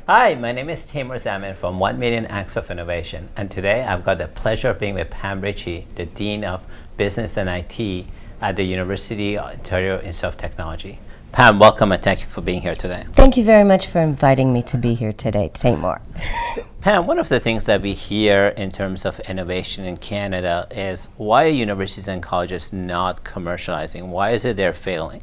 Hi, my name is Timur Zaman from 1 Million Acts of Innovation, and today I've got the pleasure of being with Pam Ritchie, the Dean of Business and IT at the University of Ontario Institute of Technology. Pam, welcome and thank you for being here today. Thank you very much for inviting me to be here today, Timur. Pam, one of the things that we hear in terms of innovation in Canada is why are universities and colleges not commercializing? Why is it they're failing?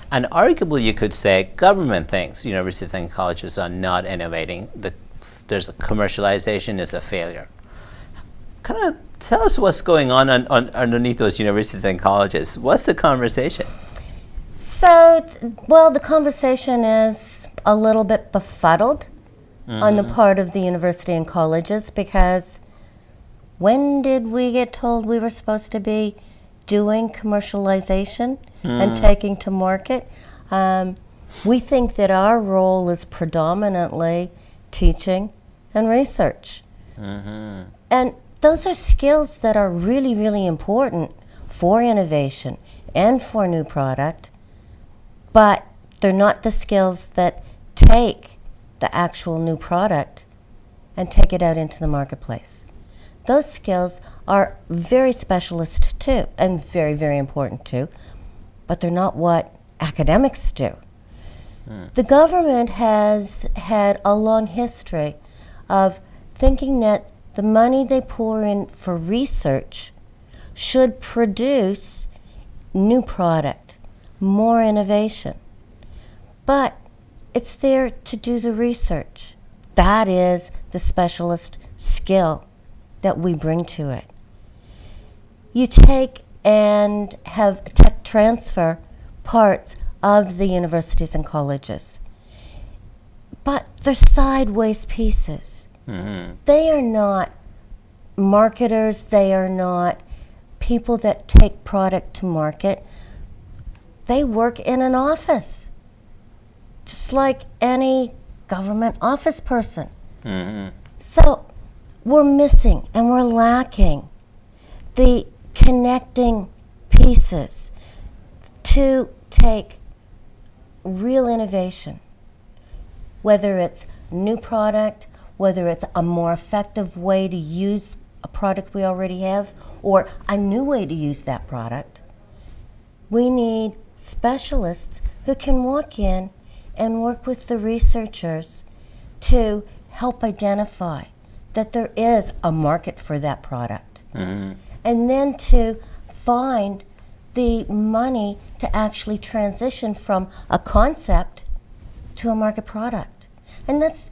And arguably, you could say government thinks universities and colleges are not innovating. There's a commercialization is a failure. Kind of tell us what's going on underneath those universities and colleges. What's the conversation? So, well, the conversation is a little bit befuddled on the part of the university and colleges, because when did we get told we were supposed to be doing commercialization and taking to market? We think that our role is predominantly teaching and research. And those are skills that are really, really important for innovation and for new product, but they're not the skills that take the actual new product and take it out into the marketplace. Those skills are very specialist too, and very, very important too, but they're not what academics do. The government has had a long history of thinking that the money they pour in for research should produce new product, more innovation. But it's there to do the research. That is the specialist skill that we bring to it. You take and have tech transfer parts of the universities and colleges, but they're sideways pieces. They are not marketers, they are not people that take product to market. They work in an office, just like any government office person. So we're missing and we're lacking the connecting pieces to take real innovation, whether it's new product, whether it's a more effective way to use a product we already have, or a new way to use that product. We need specialists who can walk in and work with the researchers to help identify that there is a market for that product. And then to find the money to actually transition from a concept to a market product. And that's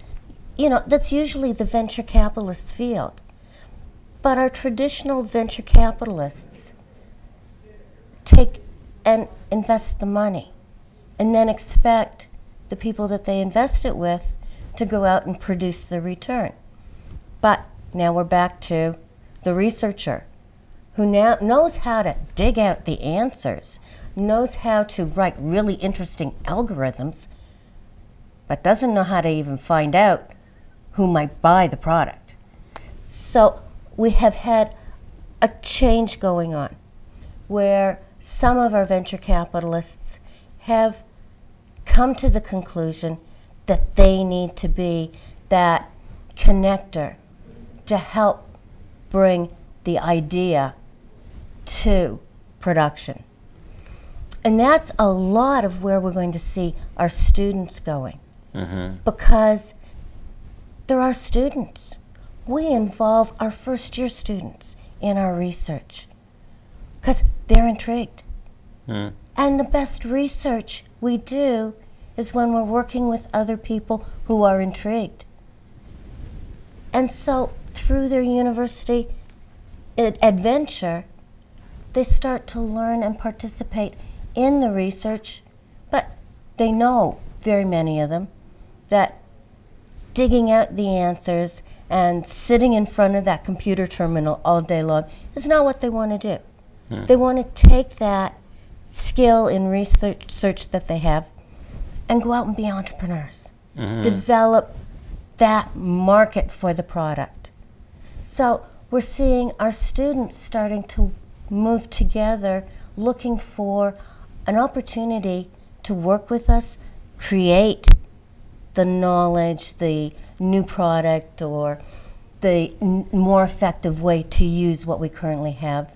usually the venture capitalist field. But our traditional venture capitalists take and invest the money and then expect the people that they invest it with to go out and produce the return. But now we're back to the researcher who now knows how to dig out the answers, knows how to write really interesting algorithms, but doesn't know how to even find out who might buy the product. So we have had a change going on where some of our venture capitalists have come to the conclusion that they need to be that connector to help bring the idea to production. And that's a lot of where we're going to see our students going, because they're our students. We involve our first year students in our research because they're intrigued. And the best research we do is when we're working with other people who are intrigued. And so through their university adventure, they start to learn and participate in the research, but they know, very many of them, that digging out the answers and sitting in front of that computer terminal all day long is not what they want to do. They want to take that skill in research that they have and go out and be entrepreneurs, develop that market for the product. So we're seeing our students starting to move together, looking for an opportunity to work with us, create the knowledge, the new product, or the more effective way to use what we currently have,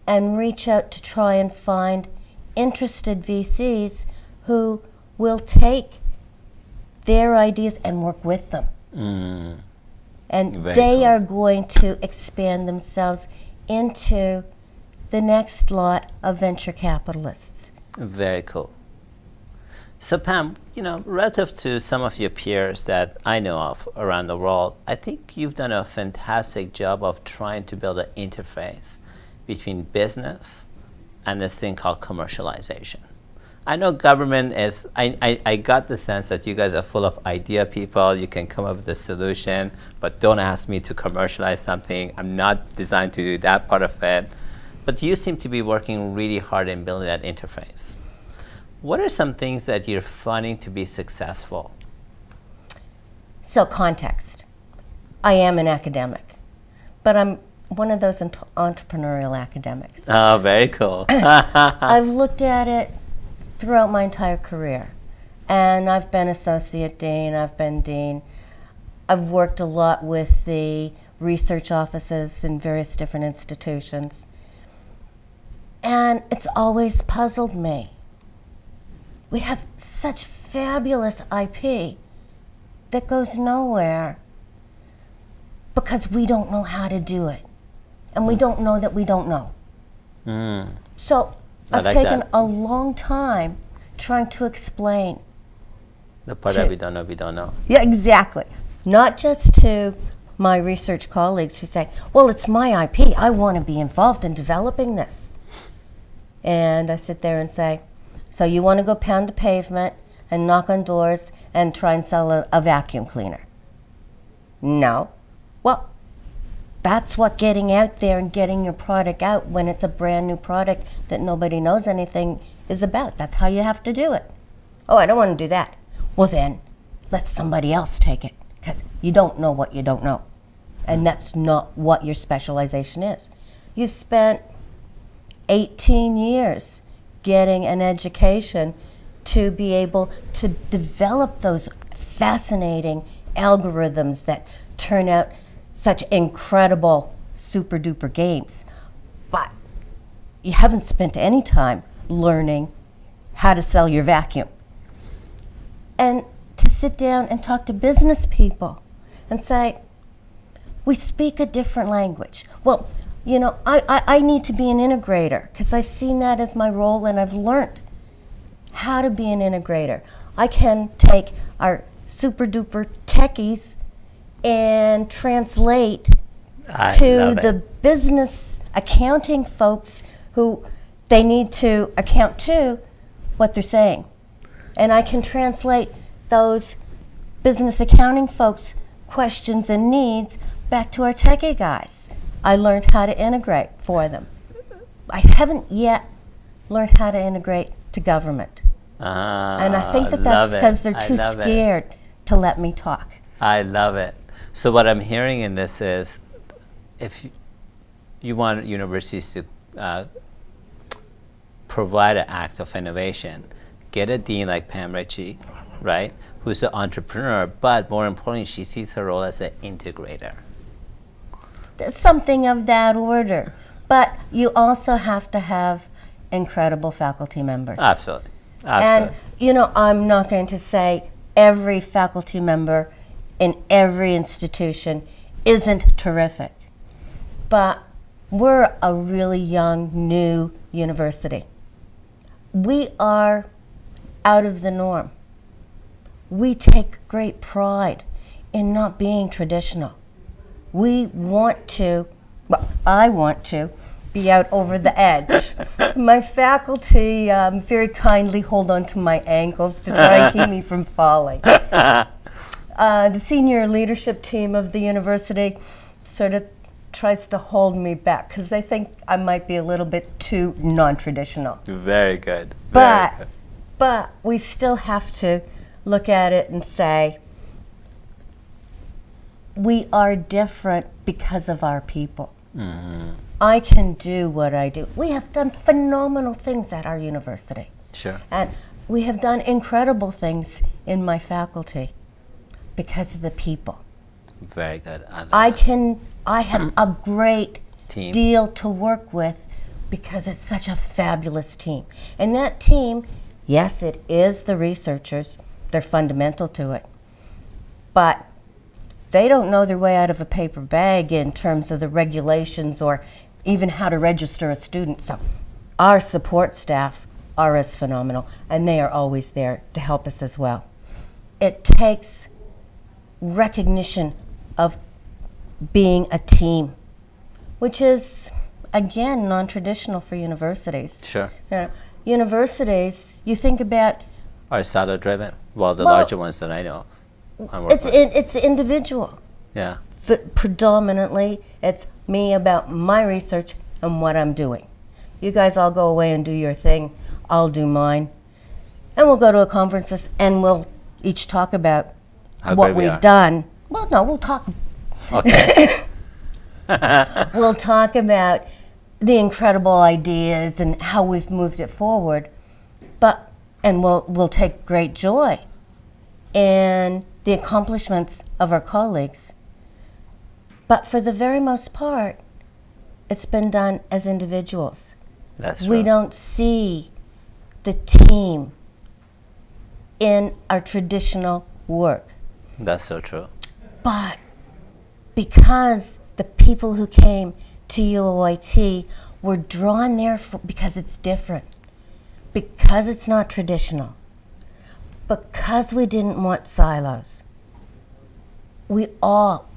and reach out to try and find interested VCs who will take their ideas and work with them. And Very they cool. are going to expand themselves into the next lot of venture capitalists. Very cool. So Pam, relative to some of your peers that I know of around the world, I think you've done a fantastic job of trying to build an interface between business and this thing called commercialization. I know government is, I got the sense that you guys are full of idea people. You can come up with a solution, but don't ask me to commercialize something. I'm not designed to do that part of it. But you seem to be working really hard in building that interface. What are some things that you're finding to be successful? So context. I am an academic, but I'm one of those entrepreneurial academics. Oh, very cool. I've looked at it throughout my entire career, and I've been associate dean, I've been dean. I've worked a lot with the research offices in various different institutions, and it's always puzzled me. We have such fabulous IP that goes nowhere because we don't know how to do it. And we don't know that we don't know. So I've taken a long time trying to explain. The part that we don't know. Yeah, exactly. Not just to my research colleagues who say, well, it's my IP. I want to be involved in developing this. And I sit there and say, so you want to go pound the pavement and knock on doors and try and sell a vacuum cleaner? No. Well, that's what getting out there and getting your product out when it's a brand new product that nobody knows anything is about. That's how you have to do it. Oh, I don't want to do that. Well then, let somebody else take it, because you don't know what you don't know. And that's not what your specialization is. You've spent 18 years getting an education to be able to develop those fascinating algorithms that turn out such incredible super duper games. But you haven't spent any time learning how to sell your vacuum. And to sit down and talk to business people and say, we speak a different language. Well, I need to be an integrator because I've seen that as my role and I've learned how to be an integrator. I can take our super duper techies and translate to the business accounting folks who they need to account to what they're saying. And I can translate those business accounting folks' questions and needs back to our techie guys. I learned how to integrate for them. I haven't yet learned how to integrate to government. And I think that's because they're too scared to let me talk. I love it. So what I'm hearing in this is, if you want universities to provide an act of innovation, get a dean like Pam Ritchie, right, who's an entrepreneur, but more importantly, she sees her role as an integrator. Something of that order. But you also have to have incredible faculty members. Absolutely. And, I'm not going to say every faculty member in every institution isn't terrific. But we're a really young, new university. We are out of the norm. We take great pride in not being traditional. We want to, I want to, be out over the edge. My faculty very kindly hold on to my ankles to try and keep me from falling. The senior leadership team of the university sort of tries to hold me back because they think I might be a little bit too non-traditional. Very good. But we still have to look at it and say, we are different because of our people. Mm-hmm. I can do what I do. We have done phenomenal things at our university. Sure. And we have done incredible things in my faculty because of the people. Very good. I love that. I have a great Team. deal to work with because it's such a fabulous team. And that team, yes, it is the researchers. They're fundamental to it. But they don't know their way out of a paper bag in terms of the regulations or even how to register a student. So our support staff are as phenomenal, and they are always there to help us as well. It takes recognition of being a team, which is, again, non-traditional for universities. Sure. Universities, you think about... Are silo driven? Well, the Well, larger ones that I know of. It's individual. Yeah. Predominantly, it's me about my research and what I'm doing. You guys all go away and do your thing. I'll do mine. And we'll go to a conference and we'll each talk about How what great we we've are. done. Well, no, we'll talk. Okay. We'll talk about the incredible ideas and how we've moved it forward. And we'll take great joy in the accomplishments of our colleagues. But for the very most part, it's been done as individuals. That's We true. don't see the team in our traditional work. That's so true. But because the people who came to UOIT were drawn there because it's different, because it's not traditional, because we didn't want silos,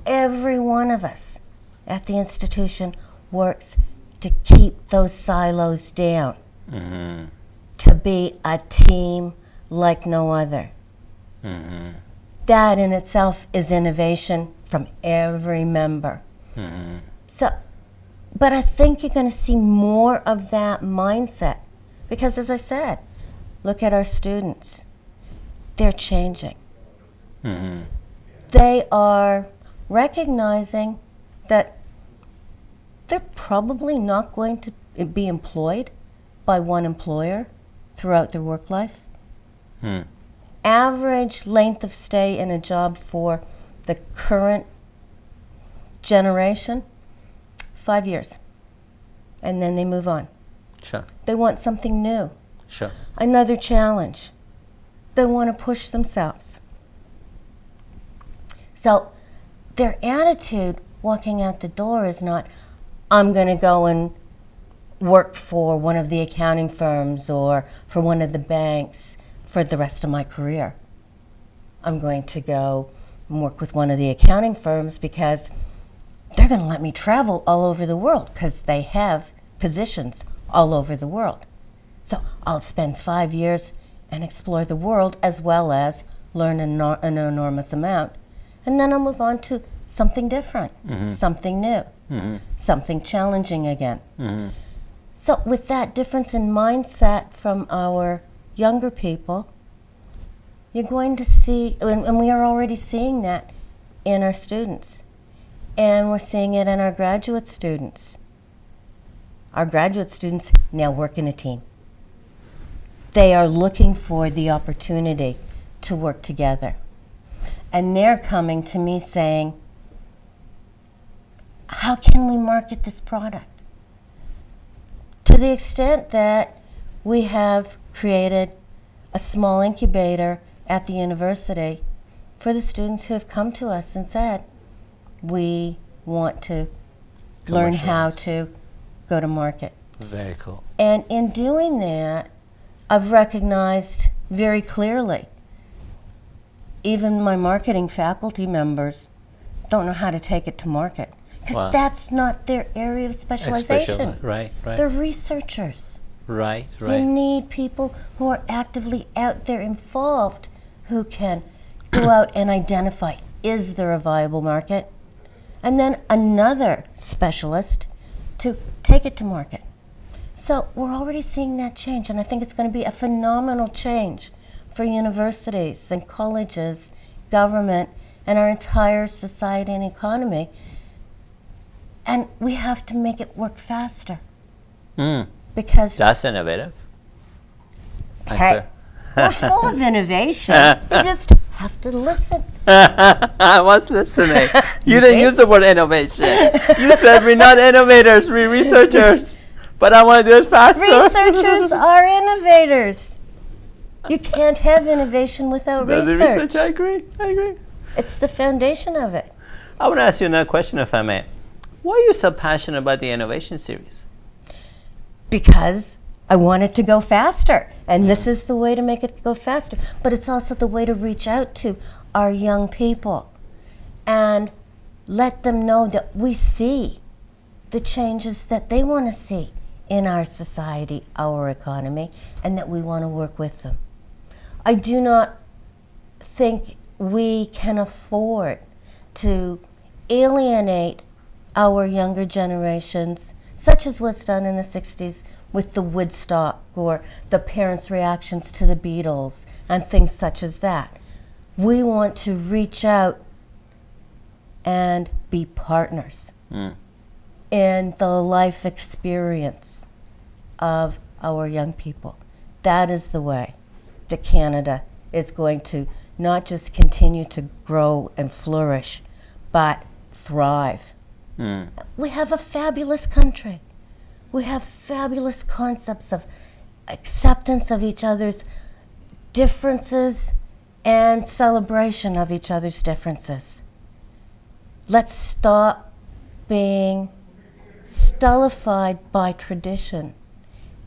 every one of us at the institution works to keep those silos down, to be a team like no other. That in itself is innovation from every member. So, but I think you're going to see more of that mindset because, as I said, look at our students. They're changing. They are recognizing that they're probably not going to be employed by one employer throughout their work life. Average length of stay in a job for the current generation, 5 years. And then they move on. Sure. They want something new, Sure. another challenge. They want to push themselves. So their attitude walking out the door is not, I'm going to go and work for one of the accounting firms or for one of the banks for the rest of my career. I'm going to go and work with one of the accounting firms because they're going to let me travel all over the world because they have positions all over the world. So I'll spend 5 years and explore the world as well as learn an enormous amount. And then I'll move on to something different, something new, something challenging again. So with that difference in mindset from our younger people, you're going to see, and we are already seeing that in our students, and we're seeing it in our graduate students. Our graduate students now work in a team. They are looking for the opportunity to work together. And they're coming to me saying, how can we market this product? To the extent that we have created a small incubator at the university for the students who have come to us and said, we want to learn how to go to market. Very cool. And in doing that, I've recognized very clearly, even my marketing faculty members don't know how to take it to market because that's not their area of specialization. Right. They're researchers. Right. You need people who are actively out there involved who can go out and identify, is there a viable market? And then another specialist to take it to market. So we're already seeing that change, and I think it's going to be a phenomenal change for universities and colleges, government, and our entire society and economy. And we have to make it work faster. Because That's innovative. hey, We're full of innovation. You just have to listen. I was listening. You didn't see? use the word innovation. You said we're not innovators, we're researchers. But I want to do it faster. Researchers are innovators. You can't have innovation without The research. I agree. It's the foundation of it. I want to ask you another question, if I may. Why are you so passionate about the innovation series? Because I want it to go faster. And this is the way to make it go faster. But it's also the way to reach out to our young people and let them know that we see the changes that they want to see in our society, our economy, and that we want to work with them. I do not think we can afford to alienate our younger generations, such as was done in the 60s with the Woodstock or the parents' reactions to the Beatles and things such as that. We want to reach out and be partners in the life experience of our young people. That is the way that Canada is going to not just continue to grow and flourish, but thrive. We have a fabulous country. We have fabulous concepts of acceptance of each other's differences and celebration of each other's differences. Let's stop being stultified by tradition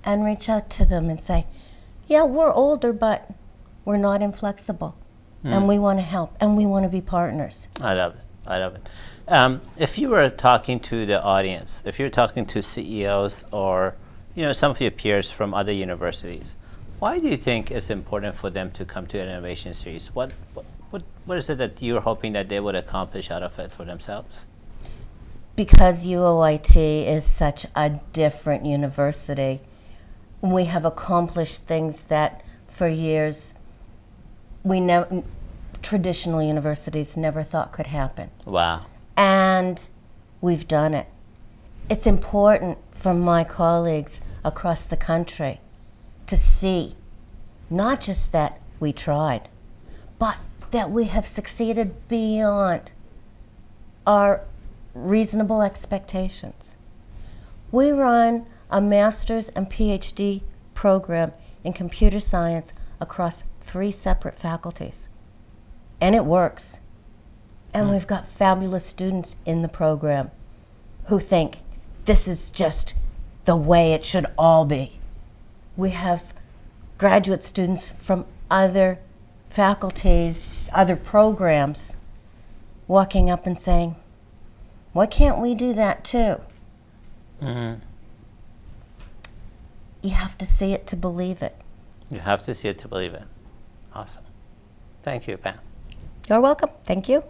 and reach out to them and say, yeah, we're older, but we're not inflexible. And we want to help, and we want to be partners. I love it. If you were talking to the audience, if you're talking to CEOs or some of your peers from other universities, why do you think it's important for them to come to an innovation series? What is it that you're hoping that they would accomplish out of it for themselves? Because UOIT is such a different university, we have accomplished things that for years traditional universities never thought could happen. Wow. And we've done it. It's important for my colleagues across the country to see not just that we tried, but that we have succeeded beyond our reasonable expectations. We run a master's and PhD program in computer science across 3 separate faculties. And it works. And we've got fabulous students in the program who think this is just the way it should all be. We have graduate students from other faculties, other programs, walking up and saying, why can't we do that too? You have to see it to believe it. You have to see it to believe it. Awesome. Thank you, Pam. You're welcome. Thank you.